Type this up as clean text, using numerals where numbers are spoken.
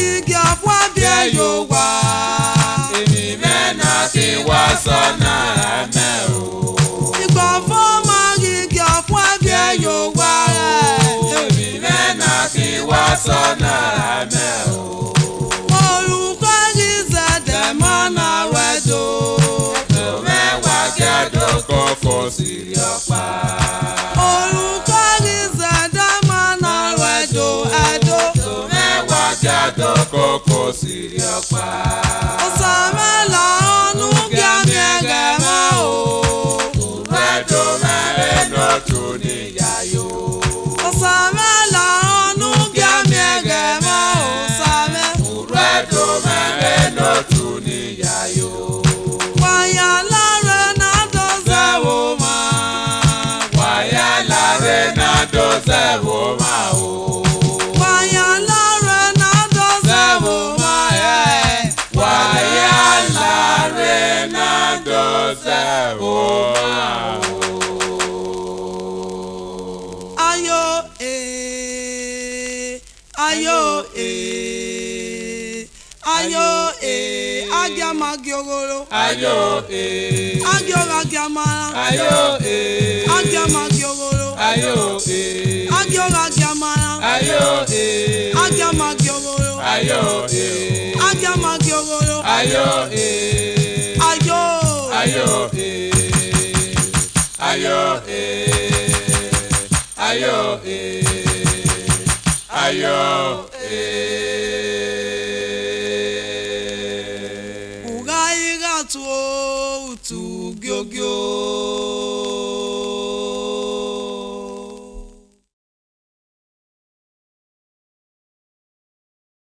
gigi afwa bia yo wa. Emi mena ti wa sana me o. Igba foma gigi afwa bia yo wa. Emi mena ti wa sana me o. Orúkọ gize demona wedo. To me wa kedo koko siri opa. Orúkọ gize demona wedo edo. To me wa kedo koko siri opa. Osamela onu gami egema o. Redo me eno tu ni yayo. Osamela onu gami egema o same. Redo me eno tu ni yayo. Waya lare na doze wo ma. Waya la rena doze wo ma o. Waya lare na doze wo ma Waya la rena doze wo ma o. Ayo agiama giogoro. Ayo Agioga giamara. ayo Agiama giogoro. ayo Agioga giamara. ayo Agiama giogoro. ayo Agiama giogoro. ayo Ayo ayo ayo ayo ayo Ugai gatu giogio.